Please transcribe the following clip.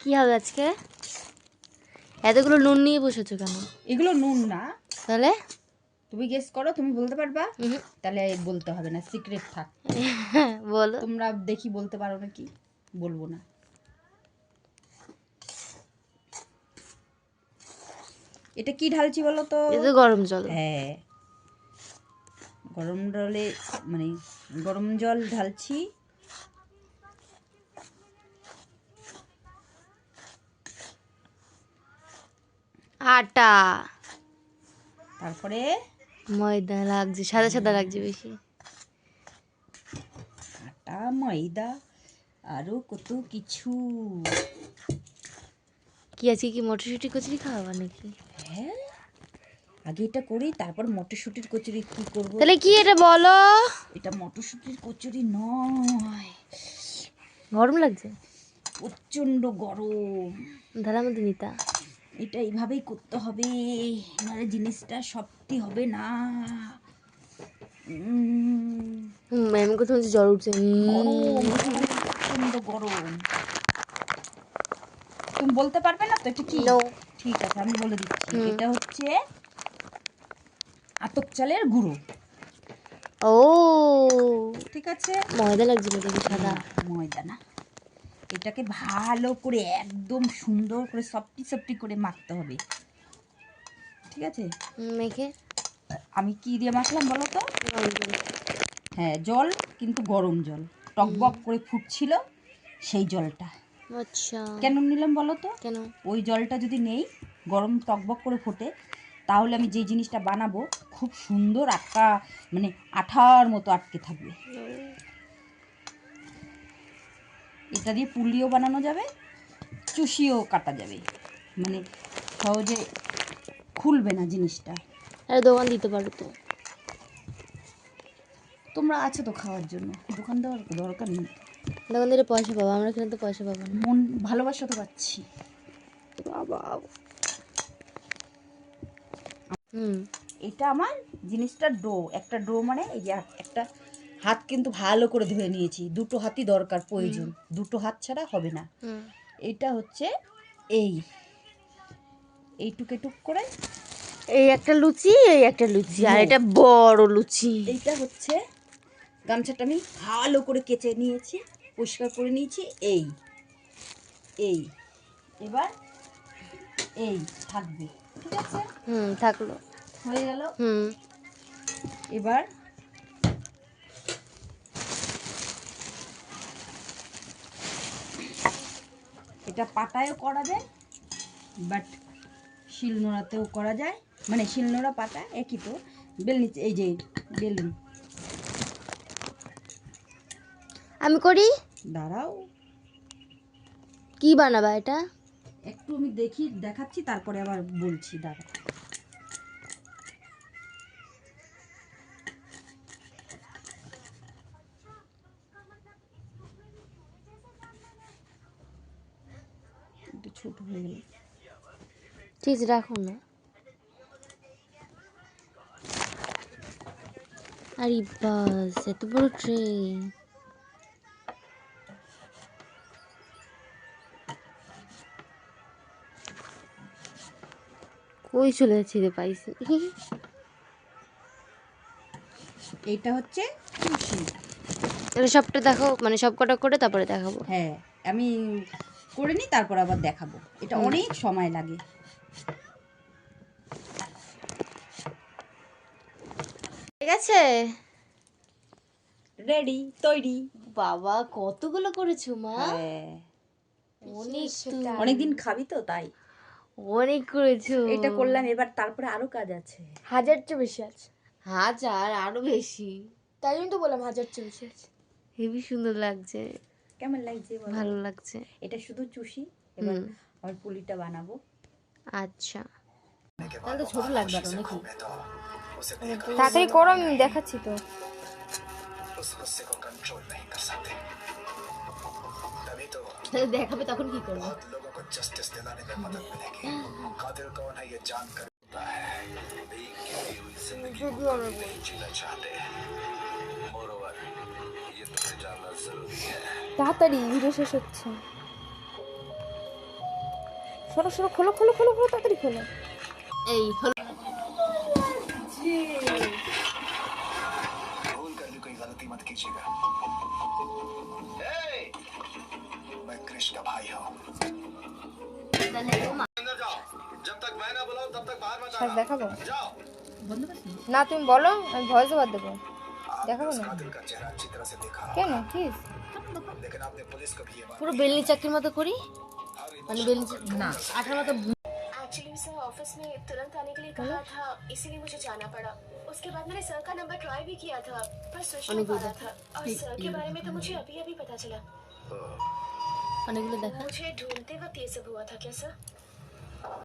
কি হবে আজকে? এতগুলো নুন নিয়ে বসেছো কেন? এগুলো নুন না। তাহলে তুমি গেস করো, তুমি বলতে পারবা? তাহলে বলতে হবে না, সিক্রেট থাক। বলো। তোমরা দেখি বলতে পারো নাকি? বলবো না। এটা কি ঢালছি বলো তো? এটা গরম জল। হ্যাঁ, গরম জলে মানে গরম জল ঢালছি। আটা, তারপরে ময়দা লাগছে, সাদা সাদা লাগছে বেশি। আটা, ময়দা, আরো কত কিছু। কি আজকে কি মটরশুঁটি কচুরি খাওয়াবা নাকি? হ্যাঁ, আগে এটা করি, তারপর মটরশুঁটির কচুরি কি করব। তাহলে কি এটা বলো? এটা মটরশুঁটির কচুরি নয়। গরম লাগছে, প্রচন্ড গরম। ধারার মধ্যে নিতা। এটা এইভাবেই করতে হবে, নাহলে জিনিসটা সত্যি হবে না। ম্যাম কোথাও জ্বর উঠছে। গরম, প্রচন্ড গরম। তুমি বলতে পারবে না তো এটা কি? No. ঠিক আছে, আমি বলে দিচ্ছি। এটা হচ্ছে আতপ চালের গুঁড়ো। ও ঠিক আছে, ময়দা লাগছে দেখি, সাদা। ময়দা না। এটাকে ভালো করে একদম সুন্দর করে সফটি সফটি করে মাখতে হবে। ঠিক আছে, মেখে আমি কি দিয়ে মাখলাম বলো তো? হ্যাঁ, জল, কিন্তু গরম জল, টকবক করে ফুটছিল সেই জলটা। আচ্ছা, কেন নিলাম বলো তো? কেন? ওই জলটা যদি নেই, গরম টকবক করে ফোটে, তাহলে আমি যে জিনিসটা বানাবো খুব সুন্দর মানে আঠার মতো আটকে থাকবে। এটা দিয়ে পুলিও বানানো যাবে, চুষিও কাটা যাবে, মানে সহজে খুলবে না জিনিসটা। আরে দোকান দিতে পারো তো। তোমরা আছো তো খাওয়ার জন্য, দোকান দেওয়ার দরকার নেই। দোকান দিলে পয়সা পাবো, আমরা এখানে তো পয়সা পাবো না। মন ভালোবাসা তো পাচ্ছি। বাবা। এটা আমার জিনিসটা ডো, একটা ডো মানে এই যে একটা হাত কিন্তু ভালো করে ধুয়ে নিয়েছি, দুটো হাতই দরকার প্রয়োজন, দুটো হাত ছাড়া হবে না। এটা হচ্ছে এইটুক এটুক করে, এই একটা লুচি, এই একটা লুচি, আর এটা বড় লুচি। এইটা হচ্ছে গামছাটা আমি ভালো করে কেচে নিয়েছি, পরিষ্কার করে নিয়েছি। এই এই এবার এই থাকবে। ঠিক আছে, থাকলো, হয়ে গেল। এবার এটা পাটায়ও করা যায়, বাট শিলনোড়াতেও করা যায়, মানে শিলনোড়া পাটা একই তো। বেলনি, এই যে বেলুন। আমি করি। দাঁড়াও, কি বানাবা এটা? একটু আমি দেখাচ্ছি, তারপরে আবার বলছি, দাঁড়াও। একটু ছোট হয়ে গেল। ঠিক আছে, রাখো না। আরে বাস, এত বড় ট্রে। কই চলে যাচ্ছি রে, পাইছি। এইটা হচ্ছে চুষি। তাহলে সবটা দেখো, মানে সব কটা করে তারপরে দেখাবো। হ্যাঁ, আমি করে নিই, তারপর আবার দেখাবো। এটা অনেক সময় লাগে। ঠিক আছে, রেডি, তৈরি। বাবা কতগুলো করেছো মা? হ্যাঁ, অনেক তো। অনেকদিন খাবি তো তাই অনেক করেছো। এটা করলাম। এবার তারপরে আরো কাজ আছে। 1000 চেয়ে বেশি আছে। 1000 আরো বেশি। তাই জন্য তো বললাম 1000 চেয়ে বেশি আছে। হেবি সুন্দর লাগছে। কেমন লাগছে বলো? ভালো লাগছে। এটা শুধু চুষি, এবার আমার পুলিটা বানাবো। আচ্ছা, তাহলে তো ছোট লাগবে আরো নাকি? তাড়াতাড়ি করো, আমি দেখাচ্ছি তো। তাহলে দেখাবে তখন কি করবো? তাড়াতাড়ি, ভিডিও শেষ হচ্ছে। সরো সরো, খোলো খোলো খোলো খোলো, তাড়াতাড়ি খোলো। এই হলো भूल कर भी कोई गलती मत कीजिएगा। मैं कृष का भाई हूँ। अंदर जाओ, जब तक मैं ना बुलाऊं तब तक बाहर मत শ্বাস দেখাবো जाओ। বন্ধ করছিস? না, তুমি বলো, আমি ভয়েস ওভার দেবো। দেখাবো না कातिल का चेहरा अच्छी तरह से देखा, কেন, কি लेकिन आपने पुलिस को भी ये बात পুরো বেলনি চাকরির মতো করি মানে বেলনি না আঠার মতো एक्चुअली सर ऑफिस में तुरंत आने के लिए कहा था, इसीलिए मुझे जाना पड़ा। उसके बाद मैंने सर का नंबर ट्राई भी किया था पर स्विच नहीं पा रहा था, और सर के बारे में तो मुझे अभी अभी पता चला। অনেকগুলো দেখা मुझे ढूंढते वक्त ये सब हुआ था क्या सर?